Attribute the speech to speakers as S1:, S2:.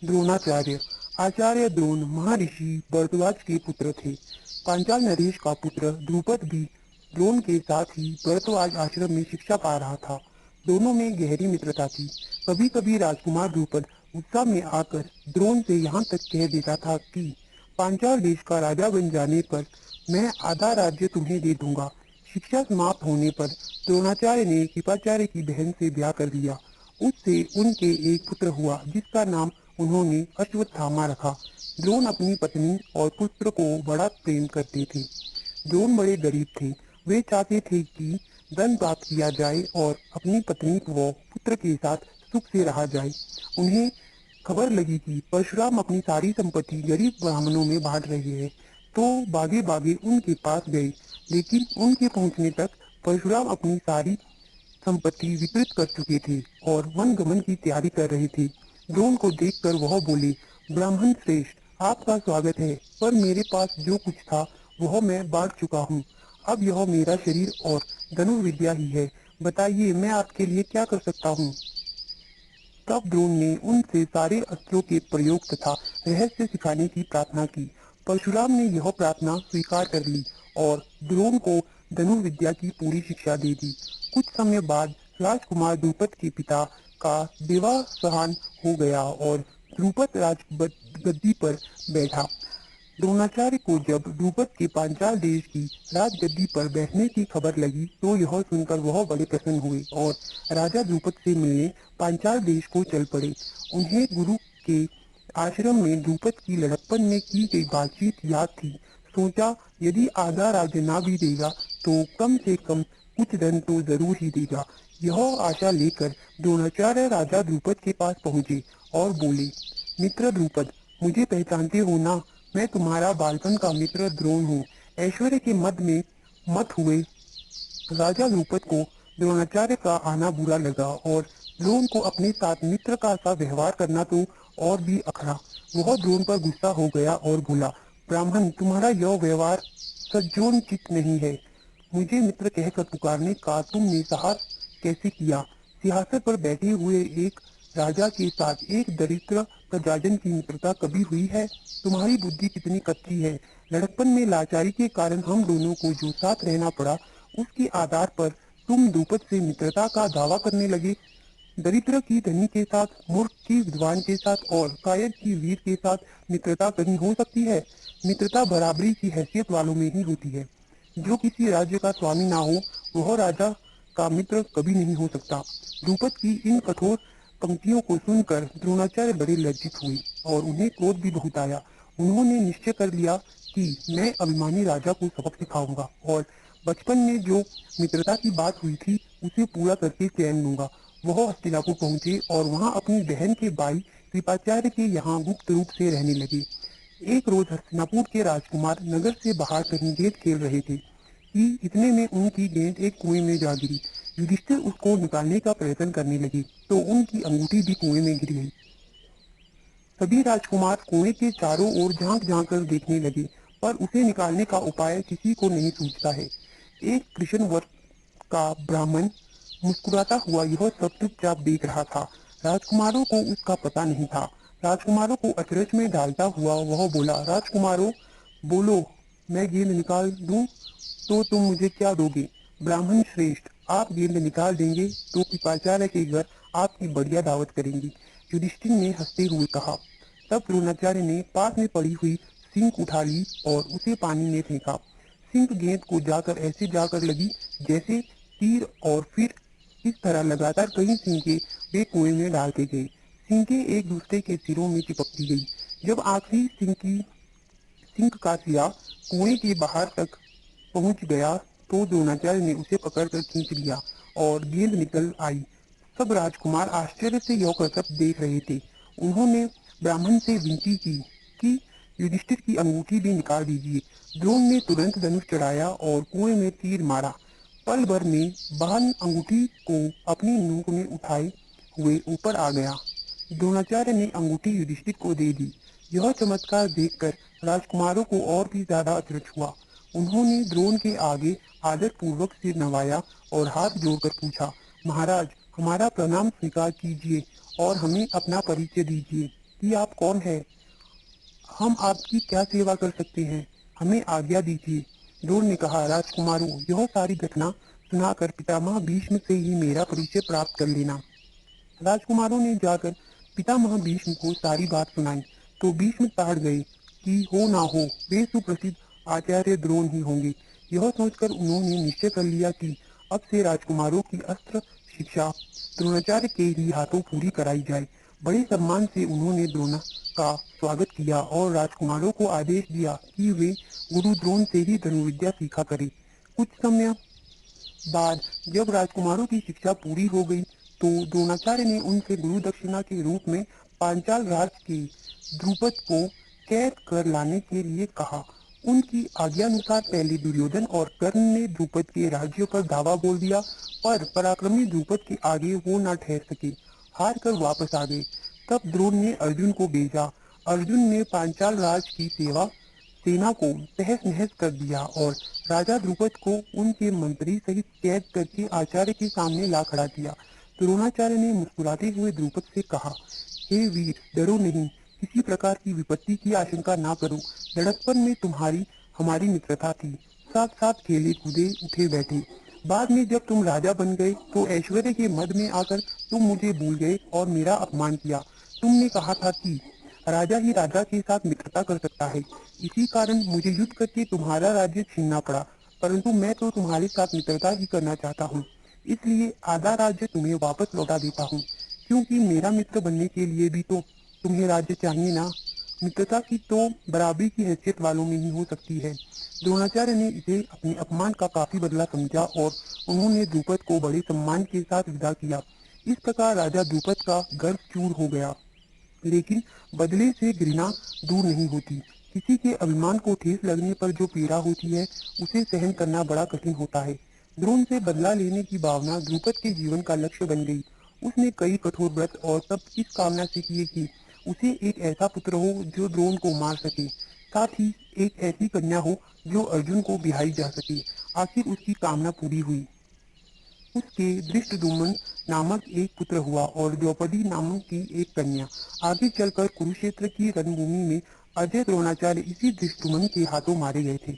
S1: द्रोणाचार्य। आचार्य द्रोण महर्षि भरद्वाज के पुत्र थे। पांचाल नरेश का पुत्र द्रुपद भी द्रोण के साथ ही भरद्वाज आश्रम में शिक्षा पा रहा था। दोनों में गहरी मित्रता थी। कभी कभी राजकुमार द्रुपद उत्साह में आकर द्रोण से यहाँ तक कह देता था कि पांचाल देश का राजा बन जाने पर मैं आधा राज्य तुम्हें दे दूंगा। शिक्षा समाप्त होने पर द्रोणाचार्य ने कृपाचार्य की बहन से ब्याह कर दिया। उससे उनके एक पुत्र हुआ जिसका नाम उन्होंने अश्वत्थामा रखा। द्रोण अपनी पत्नी और पुत्र को बड़ा प्रेम करते थे। द्रोण बड़े गरीब थे। वे चाहते थे कि धन प्राप्त किया जाए और अपनी पत्नी व पुत्र के साथ सुख से रहा जाए। उन्हें खबर लगी कि परशुराम अपनी सारी संपत्ति गरीब ब्राह्मणों में बांट रहे हैं, तो भागे भागे उनके पास गए। लेकिन उनके पहुंचने तक परशुराम अपनी सारी संपत्ति वितरित कर चुके थे और वन गमन की तैयारी कर रहे थे। द्रोण को देखकर वह बोले, ब्राह्मण श्रेष्ठ, आपका स्वागत है, पर मेरे पास जो कुछ था वह मैं बांट चुका हूँ। अब यह मेरा शरीर और धनुर्विद्या ही है। बताइए मैं आपके लिए क्या कर सकता हूँ। तब द्रोण ने उनसे सारे अस्त्रों के प्रयोग तथा रहस्य सिखाने की प्रार्थना की। परशुराम ने यह प्रार्थना स्वीकार कर ली और द्रोण को धनुर्विद्या की पूरी शिक्षा दे दी। कुछ समय बाद राजकुमार द्रुपद के पिता का देहावसान हो गया और द्रुपद राजगद्दी पर बैठा। द्रोणाचार्य को जब द्रुपद के पांचाल देश की राजगद्दी पर बैठने की खबर लगी तो यह सुनकर वह बड़े प्रसन्न हुए और राजा द्रुपद से मिलने पांचाल देश को चल पड़े। उन्हें गुरु के आश्रम में द्रुपद की लड़कपन में की गई बातचीत याद थी। सोचा यदि आधा राज्य ना भी देगा तो कम से कम कुछ धन तो जरूर ही देगा। यह आशा लेकर द्रोणाचार्य राजा द्रुपद के पास पहुंचे और बोले, मित्र द्रुपद, मुझे पहचानते हो ना? मैं तुम्हारा बालपन का मित्र द्रोण हूँ। ऐश्वर्य के मद में मत हुए राजा द्रुपद को द्रोणाचार्य का आना बुरा लगा और द्रोण को अपने साथ मित्र का सा व्यवहार करना तो और भी अखरा। वह द्रोण पर गुस्सा हो गया और बोला, ब्राह्मण, तुम्हारा यह व्यवहार सज्जनोचित नहीं है। मुझे मित्र कहकर पुकारने का तुमने साहस कैसे किया? सिंहासन पर बैठे हुए एक राजा के साथ एक दरिद्र प्रजाजन की मित्रता कभी हुई है? तुम्हारी बुद्धि कितनी कच्ची है। लड़कपन में लाचारी के कारण हम दोनों को जो साथ रहना पड़ा, उसके आधार पर तुम द्रुपद से मित्रता का दावा करने लगे। दरिद्र की धनी के साथ, मूर्ख की विद्वान के साथ और कायर की वीर के साथ मित्रता कहीं हो सकती है? मित्रता बराबरी की हैसियत वालों में ही होती है। जो किसी राज्य का स्वामी ना हो वह राजा का मित्र कभी नहीं हो सकता। द्रुपद की इन कठोर पंक्तियों को सुनकर द्रोणाचार्य बड़े लज्जित हुए और उन्हें क्रोध भी बहुत आया। उन्होंने निश्चय कर लिया कि मैं अभिमानी राजा को सबक सिखाऊंगा और बचपन में जो मित्रता की बात हुई थी उसे पूरा करके चैन लूंगा। वह हस्तिनापुर पहुंचे और वहां अपनी बहन के भाई कृपाचार्य के यहाँ गुप्त रूप से रहने लगे। एक रोज हस्तिनापुर के राजकुमार नगर से बाहर कहीं गेंद खेल रहे थे कि इतने में उनकी गेंद एक कुएं में जा गिरी। युधिष्ठिर उसको निकालने का प्रयत्न करने लगे तो उनकी अंगूठी भी कुएं में गिर गई। सभी राजकुमार कुएं के चारों ओर झांक झांक कर देखने लगे, पर उसे निकालने का उपाय किसी को नहीं सूझता है। एक कृष्ण वर्ग का ब्राह्मण मुस्कुराता हुआ यह सब चुपचाप देख रहा था। राजकुमारों को उसका पता नहीं था। राजकुमारों को अचरज में डालता हुआ वह बोला, राजकुमारों, बोलो, मैं गेंद निकाल दूं तो तुम मुझे क्या दोगे? ब्राह्मण श्रेष्ठ, आप गेंद निकाल देंगे तो कृपाचार्य के घर आपकी बढ़िया दावत करेंगे। युधिष्ठिर ने हंसते हुए कहा। तब द्रोणाचार्य ने पास में पड़ी हुई सिंक उठा ली और उसे पानी में फेंका। सिंक गेंद को जाकर ऐसे जाकर लगी जैसे तीर और फिर इस तरह लगातार कई सिंके वे कुएं में डालते गए। सिंके एक दूसरे के सिरों में चिपकती गई। जब आखिरी सिंक का सिरा कुएं के बाहर तक पहुंच गया तो द्रोणाचार्य ने उसे पकड़कर खींच लिया और गेंद निकल आई। सब राजकुमार आश्चर्य से यह करतब देख रहे थे। उन्होंने ब्राह्मण से विनती की कि युधिष्ठिर की अंगूठी भी निकाल दीजिए। द्रोण ने तुरंत धनुष चढ़ाया और कुएं में तीर मारा। पल भर में बाण अंगूठी को अपनी नोक में उठाए हुए ऊपर आ गया। द्रोणाचार्य ने अंगूठी युधिष्ठिर को दे दी। यह चमत्कार देखकर राजकुमारों को और भी ज्यादा अचरज हुआ। उन्होंने द्रोण के आगे आदर पूर्वक सिर नवाया और हाथ जोड़कर पूछा, महाराज, हमारा प्रणाम स्वीकार कीजिए और हमें अपना परिचय दीजिए। कि आप कौन हैं? हम आपकी क्या सेवा कर सकते हैं? हमें आज्ञा दीजिए। द्रोण ने कहा, राजकुमारों, यह सारी घटना सुनाकर पितामह भीष्म से ही मेरा परिचय प्राप्त कर लेना। राजकुमारों ने जाकर पितामह भीष्म को सारी बात सुनाई तो भीष्म ताड़ गए कि हो ना हो वे सुप्रसिद्ध आचार्य द्रोण ही होंगे। यह सोचकर उन्होंने निश्चय कर लिया कि अब से राजकुमारों की अस्त्र शिक्षा द्रोणाचार्य के ही हाथों पूरी कराई जाए। बड़े सम्मान से उन्होंने द्रोण का स्वागत किया और राजकुमारों को आदेश दिया कि वे गुरु द्रोण से ही धनुर्विद्या सीखा करें। कुछ समय बाद जब राजकुमारों की शिक्षा पूरी हो गई तो द्रोणाचार्य ने उनसे गुरु दक्षिणा के रूप में पांचाल राज के द्रुपद को कैद कर लाने के लिए कहा। उनकी आज्ञानुसार पहले दुर्योधन और कर्ण ने द्रुपद के राज्य पर धावा बोल दिया, पर पराक्रमी द्रुपद के आगे वो न ठहर सके, हार कर वापस आ गए। तब द्रोण ने अर्जुन को भेजा। अर्जुन ने पांचाल राज की सेना को तहस नहस कर दिया और राजा द्रुपद को उनके मंत्री सहित कैद करके आचार्य के सामने ला खड़ा किया। द्रोणाचार्य ने मुस्कुराते हुए द्रुपद से कहा, हे वीर, डरो नहीं, किसी प्रकार की विपत्ति की आशंका ना करो। लड़कपन में तुम्हारी हमारी मित्रता थी, साथ साथ खेले कूदे उठे बैठे। बाद में जब तुम राजा बन गए तो ऐश्वर्य के मद में आकर तुम मुझे भूल गए और मेरा अपमान किया। तुमने कहा था कि राजा ही राजा के साथ मित्रता कर सकता है। इसी कारण मुझे युद्ध करके तुम्हारा राज्य छीनना पड़ा, परंतु मैं तो तुम्हारे साथ मित्रता ही करना चाहता हूँ। इसलिए आधा राज्य तुम्हें वापस लौटा देता हूँ, क्योंकि मेरा मित्र बनने के लिए भी तो तुम्हें राज्य चाहिए ना। मित्रता की तो बराबरी की हैसियत वालों में ही हो सकती है। द्रोणाचार्य ने इसे अपने अपमान का काफी बदला समझा और उन्होंने द्रुपद को बड़े सम्मान के साथ विदा किया। इस प्रकार राजा द्रुपद का गर्व चूर हो गया, लेकिन बदले से घृणा दूर नहीं होती। किसी के अभिमान को ठेस लगने पर जो पीड़ा होती है उसे सहन करना बड़ा कठिन होता है। द्रोण से बदला लेने की भावना द्रुपद के जीवन का लक्ष्य बन गई। उसने कई कठोर व्रत और तप इस कामना से किए कि उसे एक ऐसा पुत्र हो जो द्रोण को मार सके, साथ ही एक ऐसी कन्या हो जो अर्जुन को बिहाई जा सके। आखिर उसकी कामना पूरी हुई। उसके धृष्टद्युम्न नामक एक पुत्र हुआ और द्रौपदी नामक की एक कन्या। आगे चलकर कुरुक्षेत्र की रणभूमि में अजय द्रोणाचार्य इसी धृष्टद्युम्न के हाथों मारे गए थे।